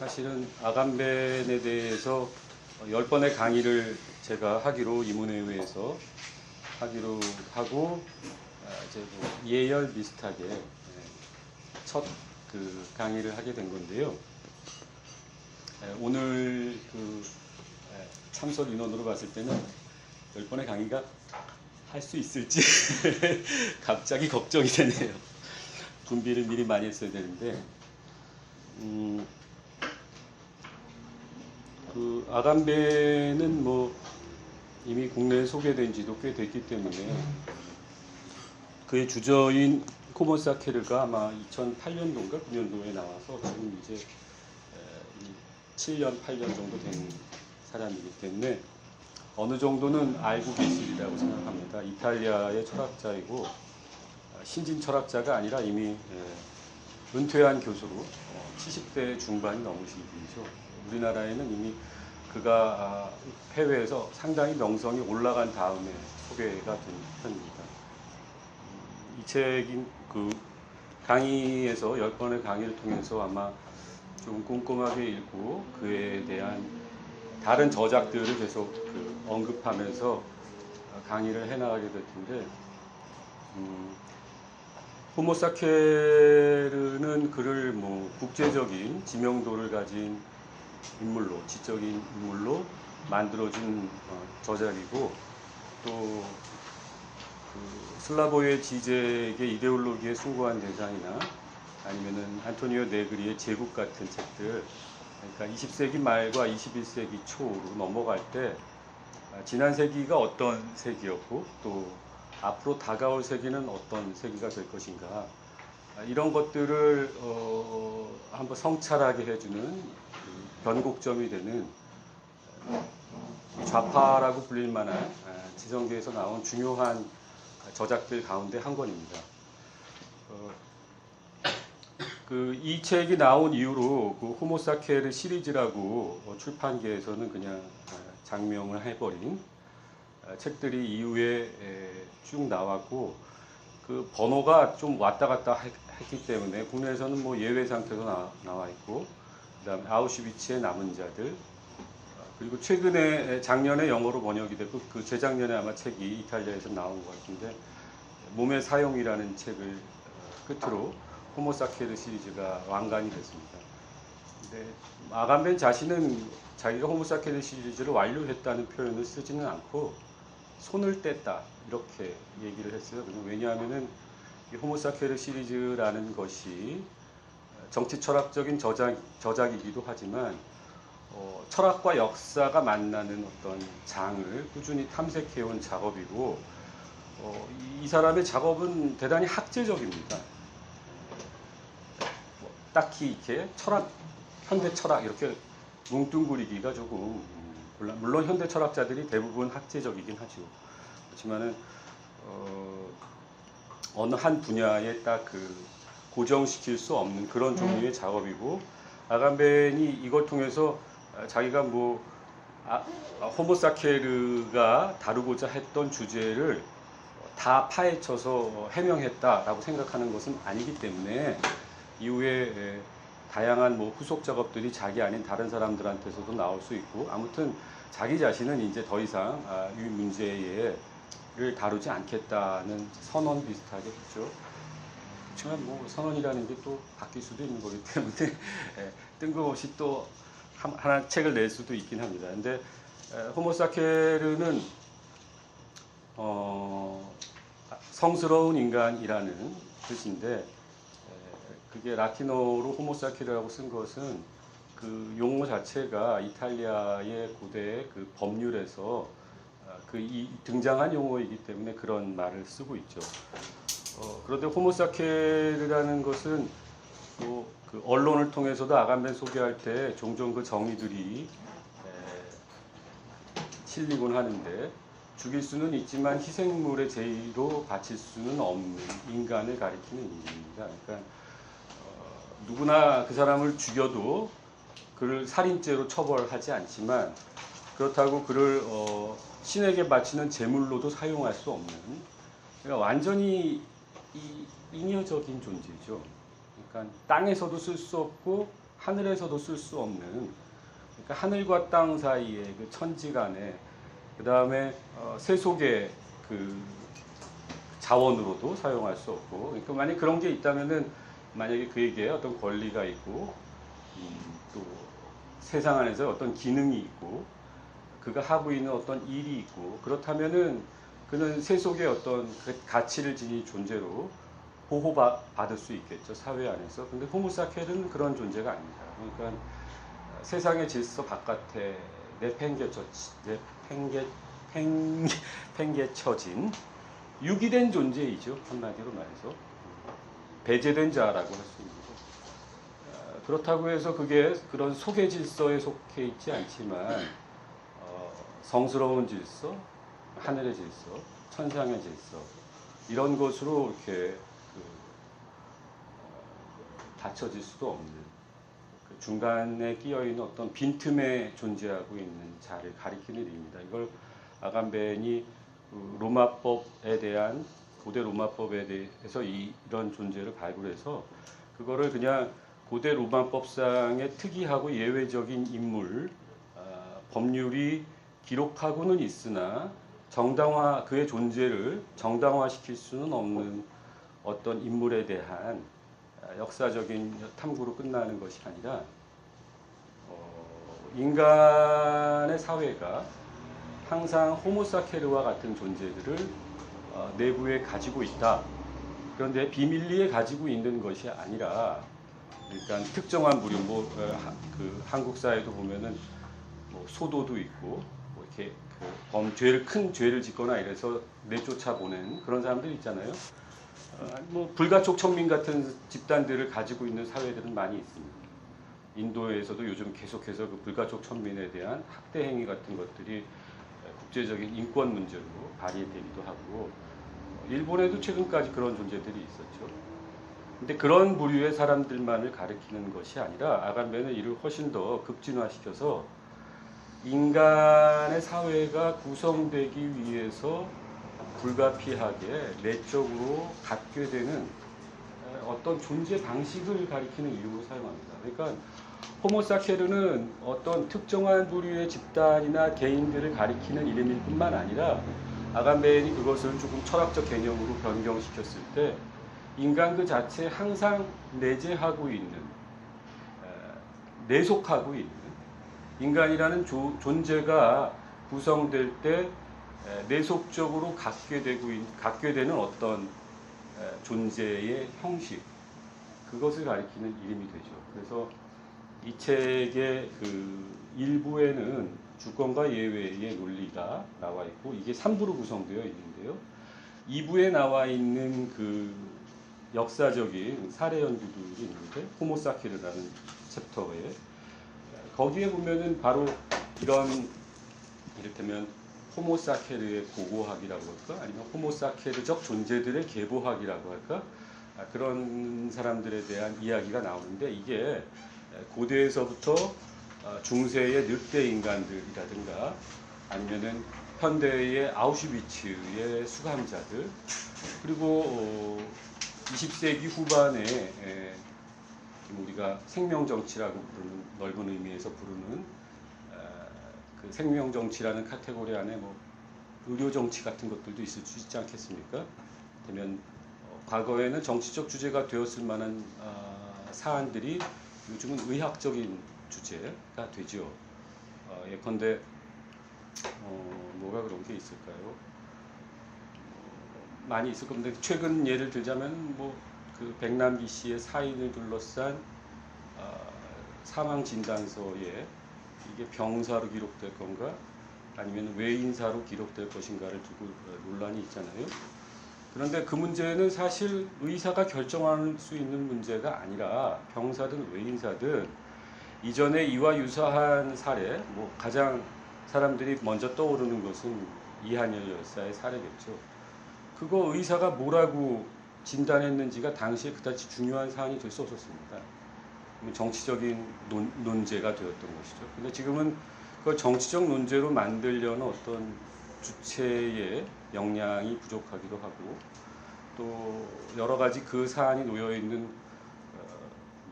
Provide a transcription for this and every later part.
사실은 아간벤에 대해서 10번의 강의를 제가 하기로 이문회의에서 하기로 하고 이제 뭐 예열 비슷하게 첫 그 강의를 하게 된 건데요. 오늘 그 참석 인원으로 봤을 때는 10번의 강의가 할 수 있을지 갑자기 걱정이 되네요. 준비를 미리 많이 했어야 되는데 그 아간벤은 뭐 이미 국내에 소개된 지도 꽤 됐기 때문에 그의 주저인 호모사케르가 아마 2008년도인가 9년도에 나와서 지금 이제 7년 8년 정도 된 사람이기 때문에 어느 정도는 알고 계시리라고 생각합니다. 이탈리아의 철학자이고 신진 철학자가 아니라 이미 은퇴한 교수로 70대 중반이 넘으신 분이죠. 우리나라에는 이미 그가 해외에서 상당히 명성이 올라간 다음에 소개가 된 편입니다. 이 책인 그 강의에서 10번의 강의를 통해서 아마 좀 꼼꼼하게 읽고 그에 대한 다른 저작들을 계속 언급하면서 강의를 해나가게 될 텐데 호모사케르는 그를 뭐 국제적인 지명도를 가진 인물로, 지적인 인물로 만들어준 저작이고 또 그 슬라보의 지적의 이데올로기에 숭고한 대상이나 아니면은 안토니오 네그리의 제국 같은 책들, 그러니까 20세기 말과 21세기 초로 넘어갈 때 지난 세기가 어떤 세기였고 또 앞으로 다가올 세기는 어떤 세기가 될 것인가, 이런 것들을 한번 성찰하게 해주는 변곡점이 되는 좌파라고 불릴 만한 지성계에서 나온 중요한 저작들 가운데 한 권입니다. 이 책이 나온 이후로 그 호모사케르 시리즈라고 출판계에서는 그냥 장명을 해버린 책들이 이후에 쭉 나왔고 그 번호가 좀 왔다 갔다 했기 때문에 국내에서는 뭐 예외 상태로 나와 있고, 그다음에 아우슈비츠의 남은 자들, 그리고 최근에 작년에 영어로 번역이 됐고 그 재작년에 아마 책이 이탈리아에서 나온 것 같은데 몸의 사용이라는 책을 끝으로 호모사케르 시리즈가 완간이 됐습니다. 근데 아간벤 자신은 자기가 호모사케르 시리즈를 완료했다는 표현을 쓰지는 않고 손을 뗐다 이렇게 얘기를 했어요. 왜냐하면은 이 호모사케르 시리즈라는 것이 정치 철학적인 저작이기도 하지만 철학과 역사가 만나는 어떤 장을 꾸준히 탐색해온 작업이고 이 사람의 작업은 대단히 학제적입니다. 딱히 이렇게 철학, 현대 철학 이렇게 뭉뚱그리기가 조금 물론 현대 철학자들이 대부분 학제적이긴 하죠. 그렇지만은 어느 한 분야에 딱 그 고정시킬 수 없는 그런 종류의 작업이고, 아간벤이 이걸 통해서 자기가 뭐 호모사케르가 다루고자 했던 주제를 다 파헤쳐서 해명했다라고 생각하는 것은 아니기 때문에 이후에 다양한 뭐 후속 작업들이 자기 아닌 다른 사람들한테서도 나올 수 있고, 아무튼 자기 자신은 이제 더 이상 이 문제를 다루지 않겠다는 선언 비슷하게 했죠. 그렇지만 뭐 선언이라는 게 또 바뀔 수도 있는 거기 때문에 뜬금없이 또 하나 책을 낼 수도 있긴 합니다. 근데 호모사케르는 성스러운 인간이라는 뜻인데 그게 라틴어로 호모사케르라고 쓴 것은 그 용어 자체가 이탈리아의 고대 그 법률에서 이 등장한 용어이기 때문에 그런 말을 쓰고 있죠. 그런데 호모사케르라는 것은 또 그 언론을 통해서도 아간벤 소개할 때 종종 그 정의들이 실리곤 하는데, 죽일 수는 있지만 희생물의 제의로 바칠 수는 없는 인간을 가리키는 의미입니다. 그러니까 누구나 그 사람을 죽여도 그를 살인죄로 처벌하지 않지만 그렇다고 그를 신에게 바치는 제물로도 사용할 수 없는, 그러니까 완전히 잉여적인 존재죠. 그러니까 땅에서도 쓸 수 없고 하늘에서도 쓸 수 없는, 그러니까 하늘과 땅 사이에 그 천지간에, 그 다음에 세속의 그 자원으로도 사용할 수 없고, 그러니까 만약 그런 게 있다면은 만약에 그에게 어떤 권리가 있고 또 세상 안에서 어떤 기능이 있고 그가 하고 있는 어떤 일이 있고 그렇다면은 그는 세속의 어떤 그 가치를 지닌 존재로 보호받을 수 있겠죠, 사회 안에서. 근데 호모사케는 그런 존재가 아닙니다. 그러니까 세상의 질서 바깥에 내팽개쳐진 유기된 존재이죠, 한마디로 말해서. 배제된 자라고 할 수 있는 거. 그렇다고 해서 그게 그런 속의 질서에 속해 있지 않지만 성스러운 질서, 하늘의 질서, 천상의 질서, 이런 것으로 이렇게 닫혀질 수도 없는, 그 중간에 끼어 있는 어떤 빈틈에 존재하고 있는 자를 가리키는 의미입니다. 이걸 아간벤이 로마법에 대한, 고대 로마법에 대해서 이런 존재를 발굴해서 그거를 그냥 고대 로마법상의 특이하고 예외적인 인물, 법률이 기록하고는 있으나 그의 존재를 정당화시킬 수는 없는 어떤 인물에 대한 역사적인 탐구로 끝나는 것이 아니라 인간의 사회가 항상 호모사케르와 같은 존재들을 내부에 가지고 있다. 그런데 비밀리에 가지고 있는 것이 아니라, 그러니까 특정한 부류, 그 한국 사회도 보면은 뭐 소도도 있고, 뭐 이렇게 큰 죄를 짓거나 이래서 내쫓아 보낸 그런 사람들 있잖아요. 뭐 불가촉 천민 같은 집단들을 가지고 있는 사회들은 많이 있습니다. 인도에서도 요즘 계속해서 그 불가촉 천민에 대한 학대 행위 같은 것들이 국제적인 인권 문제로 발휘되기도 하고, 일본에도 최근까지 그런 존재들이 있었죠. 근데 그런 부류의 사람들만을 가리키는 것이 아니라 아간베는 이를 훨씬 더 급진화시켜서 인간의 사회가 구성되기 위해서 불가피하게 내적으로 갖게 되는 어떤 존재 방식을 가리키는 이유로 사용합니다. 그러니까 호모사케르는 어떤 특정한 부류의 집단이나 개인들을 가리키는 이름일 뿐만 아니라 아간베인이 그것을 조금 철학적 개념으로 변경시켰을 때 인간 그 자체에 항상 내재하고 있는, 내속하고 있는, 인간이라는 존재가 구성될 때 내속적으로 갖게 되는 어떤 존재의 형식, 그것을 가리키는 이름이 되죠. 그래서 이 책의 그 일부에는 주권과 예외의 논리가 나와 있고, 이게 3부로 구성되어 있는데요. 2부에 나와 있는 그 역사적인 사례 연구들이 있는데, 호모사케르라는 챕터에 거기에 보면은 바로 이런, 이를테면 호모사케르의 고고학이라고 할까, 아니면 호모사케르적 존재들의 계보학이라고 할까, 그런 사람들에 대한 이야기가 나오는데, 이게 고대에서부터 중세의 늑대 인간들이라든가 아니면은 현대의 아우슈비츠의 수감자들, 그리고 20세기 후반에 우리가 생명정치라고 부르는, 넓은 의미에서 부르는 그 생명정치라는 카테고리 안에 뭐 의료정치 같은 것들도 있을 수 있지 않겠습니까? 그러면 과거에는 정치적 주제가 되었을 만한 사안들이 요즘은 의학적인 주제가 되죠. 예컨대 뭐가 그런 게 있을까요? 많이 있을 겁니다. 최근 예를 들자면 뭐 그 백남기 씨의 사인을 둘러싼 사망 진단서에 이게 병사로 기록될 건가 아니면 외인사로 기록될 것인가를 두고 논란이 있잖아요. 그런데 그 문제는 사실 의사가 결정할 수 있는 문제가 아니라 병사든 외인사든 이전에 이와 유사한 사례, 뭐 가장 사람들이 먼저 떠오르는 것은 이한열 열사의 사례겠죠. 그거 의사가 뭐라고 진단했는지가 당시에 그다지 중요한 사안이 될 수 없었습니다. 정치적인 논제가 되었던 것이죠. 근데 지금은 그 정치적 논제로 만들려는 어떤 주체의 역량이 부족하기도 하고, 또 여러 가지 그 사안이 놓여 있는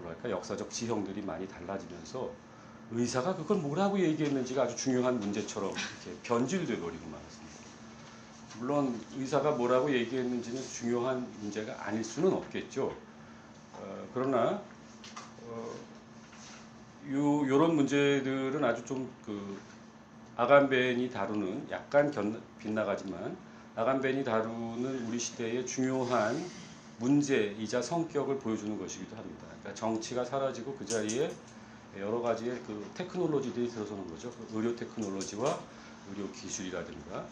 뭐랄까 역사적 지형들이 많이 달라지면서 의사가 그걸 뭐라고 얘기했는지가 아주 중요한 문제처럼 이렇게 변질돼 버리고 말았습니다. 물론 의사가 뭐라고 얘기했는지는 중요한 문제가 아닐 수는 없겠죠. 그러나 요런 문제들은 아주 좀 아간벤이 다루는 약간 빗나가지만 아간벤이 다루는 우리 시대의 중요한 문제이자 성격을 보여주는 것이기도 합니다. 그러니까 정치가 사라지고 그 자리에 여러 가지의 테크놀로지들이 들어서는 거죠. 의료 테크놀로지와 의료 기술이라든가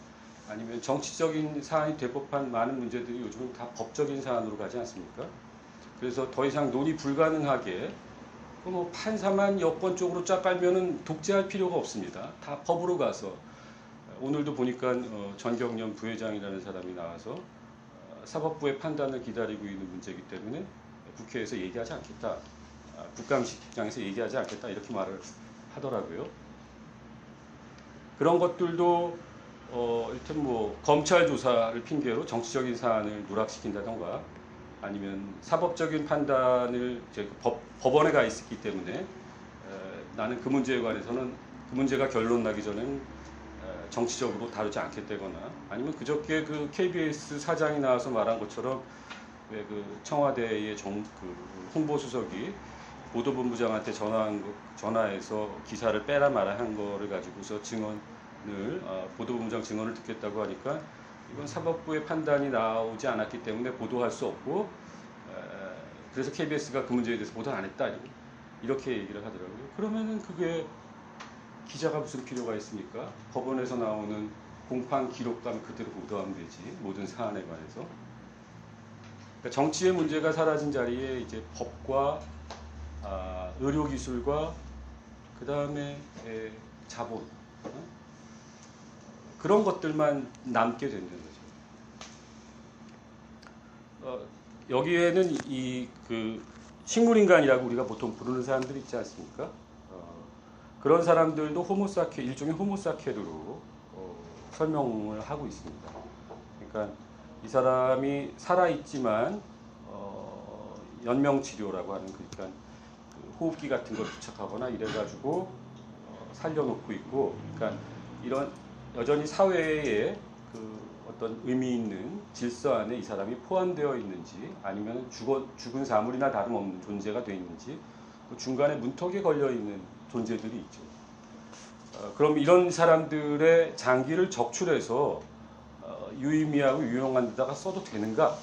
아니면 정치적인 사안이 될 법한 많은 문제들이 요즘은 다 법적인 사안으로 가지 않습니까? 그래서 더 이상 논의 불가능하게 뭐 판사만 여권 쪽으로 쫙 깔면은 독재할 필요가 없습니다. 다 법으로 가서 오늘도 보니까 전경련 부회장이라는 사람이 나와서 사법부의 판단을 기다리고 있는 문제이기 때문에 국회에서 얘기하지 않겠다. 국감식장에서 얘기하지 않겠다. 이렇게 말을 하더라고요. 그런 것들도 일단 뭐 검찰 조사를 핑계로 정치적인 사안을 누락시킨다던가 아니면 사법적인 판단을 이제 법원에 가 있었기 때문에 나는 그 문제에 관해서는 그 문제가 결론 나기 전엔 정치적으로 다루지 않겠다거나 아니면 그저께 그 KBS 사장이 나와서 말한 것처럼 왜 그 청와대의 홍보수석이 보도본부장한테 전화해서 기사를 빼라 마라 한 거를 가지고서 증언을 보도본부장 증언을 듣겠다고 하니까 이건 사법부의 판단이 나오지 않았기 때문에 보도할 수 없고 그래서 KBS가 그 문제에 대해서 보도 안 했다 이렇게 얘기를 하더라고요. 그러면은 그게 기자가 무슨 필요가 있습니까? 법원에서 나오는 공판 기록감 그대로 보도하면 되지 모든 사안에 관해서. 그러니까 정치의 문제가 사라진 자리에 이제 법과 의료기술과 그 다음에 자본 그런 것들만 남게 되는 거죠. 여기에는 식물인간이라고 우리가 보통 부르는 사람들이 있지 않습니까? 그런 사람들도 일종의 호모사케르로 설명을 하고 있습니다. 그러니까 이 사람이 살아있지만 연명치료라고 하는 그러니까 호흡기 같은 걸 부착하거나 이래가지고 살려놓고 있고, 그러니까 이런 여전히 사회에 어떤 의미 있는 질서 안에 이 사람이 포함되어 있는지 아니면 죽은 사물이나 다름없는 존재가 되어 있는지 그 중간에 문턱에 걸려 있는 존재들이 있죠. 그럼 이런 사람들의 장기를 적출해서 유의미하고 유용한 데다가 써도 되는가?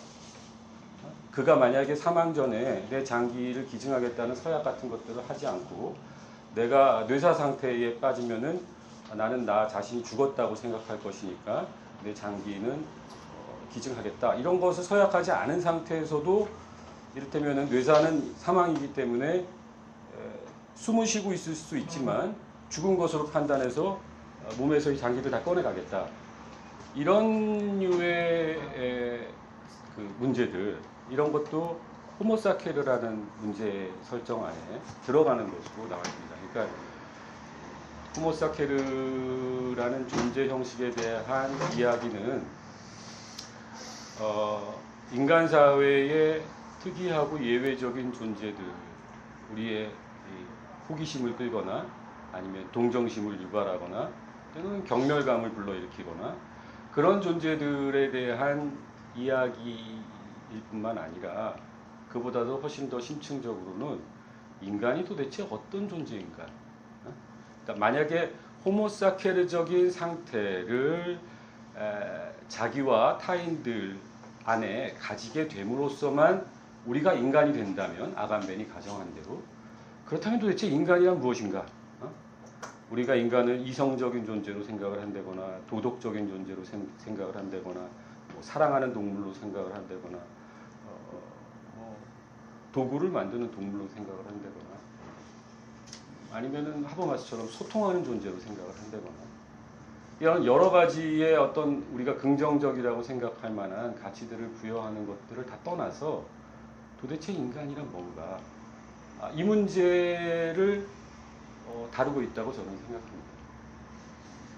그가 만약에 사망 전에 내 장기를 기증하겠다는 서약 같은 것들을 하지 않고 내가 뇌사 상태에 빠지면은 나는 나 자신이 죽었다고 생각할 것이니까 내 장기는 기증하겠다. 이런 것을 서약하지 않은 상태에서도 이를테면은 뇌사는 사망이기 때문에 숨을 쉬고 있을 수 있지만 죽은 것으로 판단해서 몸에서 이 장기를 다 꺼내가겠다. 이런 류의 문제들, 이런 것도 호모사케르라는 문제 설정 안에 들어가는 것으로 나와 있습니다. 그러니까 호모사케르라는 존재 형식에 대한 이야기는 인간 사회의 특이하고 예외적인 존재들, 우리의 호기심을 끌거나 아니면 동정심을 유발하거나 또는 경멸감을 불러일으키거나 그런 존재들에 대한 이야기일 뿐만 아니라 그보다도 훨씬 더 심층적으로는 인간이 도대체 어떤 존재인가? 그러니까 만약에 호모사케르적인 상태를 자기와 타인들 안에 가지게 됨으로써만 우리가 인간이 된다면, 아간벤이 가정한 대로, 그렇다면 도대체 인간이란 무엇인가? 우리가 인간을 이성적인 존재로 생각을 한다거나 도덕적인 존재로 생각을 한다거나 뭐 사랑하는 동물로 생각을 한다거나 도구를 만드는 동물로 생각을 한다거나 아니면은 하버마스처럼 소통하는 존재로 생각을 한다거나 이런 여러 가지의 어떤 우리가 긍정적이라고 생각할 만한 가치들을 부여하는 것들을 다 떠나서 도대체 인간이란 뭔가 이 문제를 다루고 있다고 저는 생각합니다.